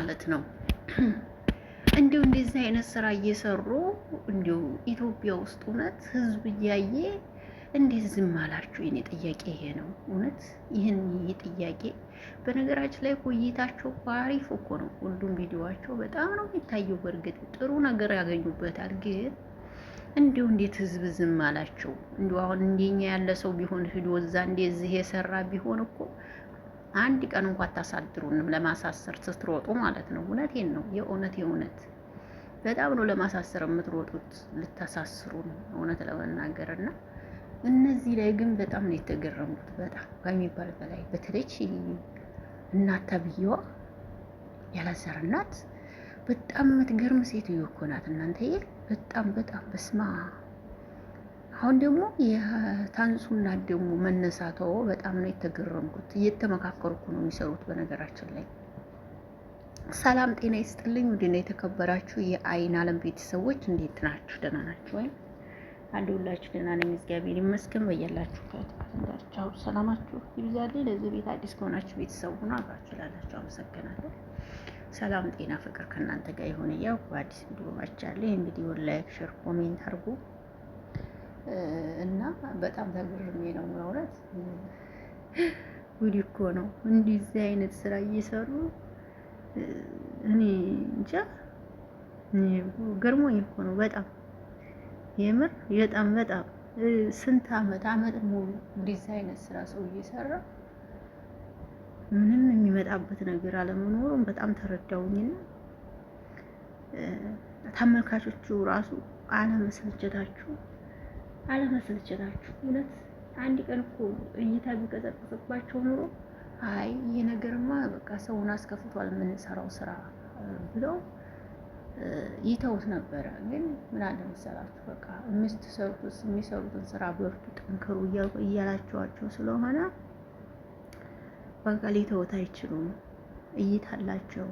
ማለት ነው። እንዲሁ እንደዚህ አይነት ስራ እየሰሩ እንዲሁ ኢትዮጵያ ውስጥ እውነት ህዝብ እያየ እንዴት ዝም አላችሁ? የኔ ጥያቄ ይሄ ነው እውነት። ይህን ጥያቄ በነገራችን ላይ ቆይታቸው አሪፍ እኮ ነው። ሁሉም ቪዲዮዋቸው በጣም ነው የሚታየው። በእርግጥ ጥሩ ነገር ያገኙበታል። ግን እንዲሁ እንዴት ህዝብ ዝም አላቸው? እንዲሁ አሁን እንደኛ ያለ ሰው ቢሆን ሂዶ እዛ እንደዚህ የሰራ ቢሆን እኮ አንድ ቀን እንኳን አታሳድሩንም ለማሳሰር ስትሮጡ ማለት ነው። እውነቴን ነው። የእውነት በጣም ነው ለማሳሰር የምትሮጡት፣ ልታሳስሩን እውነት ለመናገር እና እነዚህ ላይ ግን በጣም ነው የተገረሙት። በጣም ከሚባል በላይ በተለይ እናት ተብዬዋ ያላዘር እናት በጣም የምትገርም ሴትዮ እኮ ናት እናንተዬ። በጣም በስማ አሁን ደግሞ የታንሱና ደግሞ መነሳተው በጣም ነው የተገረምኩት። እየተመካከሩ እኮ ነው የሚሰሩት። በነገራችን ላይ ሰላም ጤና ይስጥልኝ። ውድና የተከበራችሁ የአይን አለም ቤተሰቦች እንዴት ናችሁ? ደህና ናችሁ ወይ? አለሁላችሁ። ደህና ነኝ እግዚአብሔር ይመስገን። በያላችሁበት እንዳርቻው ሰላማችሁ ይብዛልኝ። ለዚህ ቤት አዲስ ከሆናችሁ ቤተሰብ ሁኑ። አብራችሁ ላላችሁ አመሰግናለሁ። ሰላም ጤና ፍቅር ከእናንተ ጋር ይሁን። ያው በአዲስ ቪዲዮ መጥቻለሁ። እንግዲህ ላይክ፣ ሼር፣ ኮሜንት አድርጉ እና በጣም ተገርሜ ነው ማለት ጉድ እኮ ነው። እንደዚህ አይነት ስራ እየሰሩ እኔ እንጃ ገርሞኝ እኮ ነው በጣም የምር በጣም ስንት አመት ሙሉ እንደዚህ አይነት ስራ ሰው እየሰራ ምንም የሚመጣበት ነገር አለመኖሩን በጣም ተረዳውኝና ተመልካቾቹ ራሱ አለመሰልቸታችሁ እውነት አንድ ቀን እኮ እይታ ቢቀዘቅዝባቸው ኑሮ አይ ይሄ ነገርማ በቃ ሰውን አስከፍቷል የምንሰራው ስራ ብለው ይተውት ነበረ። ግን ምን አለ መሰላችሁ በቃ የሚሰሩትን ስራ በርቱ፣ ጠንክሩ እያላችኋቸው ስለሆነ በቃ ሊተውት አይችሉም። እይታ አላቸው፣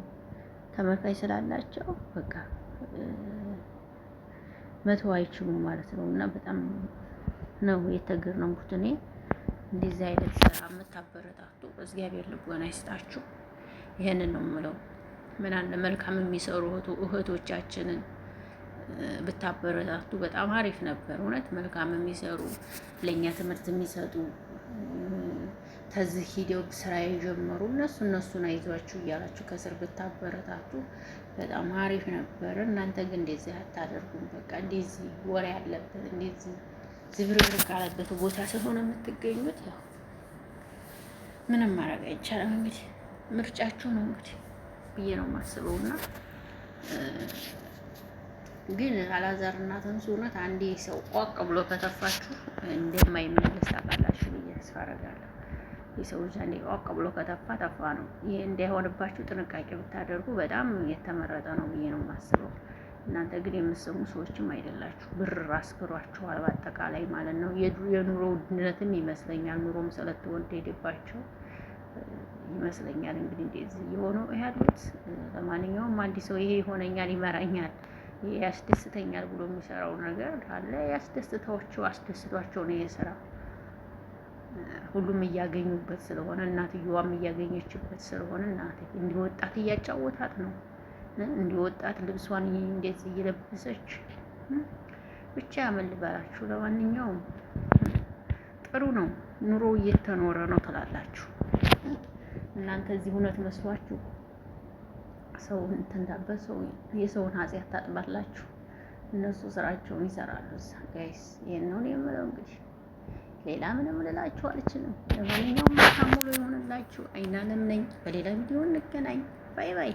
ተመልካች ስላላቸው በቃ መተው አይችሉም ማለት ነው። እና በጣም ነው የተገረምኩት እኔ። እንደዚህ አይነት ስራ የምታበረታቱ እግዚአብሔር ልቦና ይስጣችሁ። ይሄንን ነው የምለው። ምን አለ መልካም የሚሰሩ እህቶቻችንን ብታበረታቱ በጣም አሪፍ ነበር። እውነት መልካም የሚሰሩ ለእኛ ትምህርት የሚሰጡ ተዚህ ሂደው ስራ የጀመሩ እነሱን አይዟችሁ እያላችሁ ከስር ብታበረታቱ በጣም አሪፍ ነበር። እናንተ ግን እንደዚህ አታደርጉም። በቃ እንደዚህ ወሬ ያለበት እንደዚህ ዝብርብር ካለበት ቦታ ስለሆነ የምትገኙት ያው ምንም ማድረግ አይቻልም። እንግዲህ ምርጫችሁ ነው እንግዲህ ብዬ ነው የማስበው። እና ግን አላዛር እና ተንሱ እውነት አንዴ ሰው ቋቅ ብሎ ከተፋችሁ እንደማይመለስ ታውቃላችሁ ብዬ ተስፋ አደርጋለሁ። የሰው ልጅ አንዴ ቋቅ ብሎ ከተፋ ነው። ይሄ እንዳይሆንባችሁ ጥንቃቄ ብታደርጉ በጣም የተመረጠ ነው ብዬ ነው የማስበው። እናንተ ግን የምትሰሙ ሰዎችም አይደላችሁ። ብር አስክሯችኋል በአጠቃላይ ማለት ነው። የኑሮ ውድነትም ይመስለኛል ኑሮም ስለተወደደባቸው ይመስለኛል እንግዲህ እንደዚህ የሆኑ ያሉት። ለማንኛውም አንድ ሰው ይሄ ይሆነኛል፣ ይመራኛል፣ ይሄ ያስደስተኛል ብሎ የሚሰራው ነገር አለ። አስደስቷቸው ነው የስራ ሁሉም እያገኙበት ስለሆነ እናትየዋም እያገኘችበት ስለሆነ እንዲህ ወጣት እያጫወታት ነው። እንዲህ ወጣት ልብሷን እንደዚህ እየለበሰች ብቻ ምን ልበላችሁ። ለማንኛውም ጥሩ ነው፣ ኑሮ እየተኖረ ነው ትላላችሁ እናንተ። እዚህ እውነት መስሏችሁ ሰውን ተንታበት ሰው የሰውን ኃጢአት ታጥባላችሁ። እነሱ ስራቸውን ይሰራሉ እዛ። ጋይስ ይሄን ነው የምለው እንግዲህ ሌላ ምንም ልላችሁ አልችልም። ለማንኛውም መልካም ሙሉ ይሆንላችሁ። አይን አለም ነኝ። በሌላ ቪዲዮ እንገናኝ። ባይ ባይ።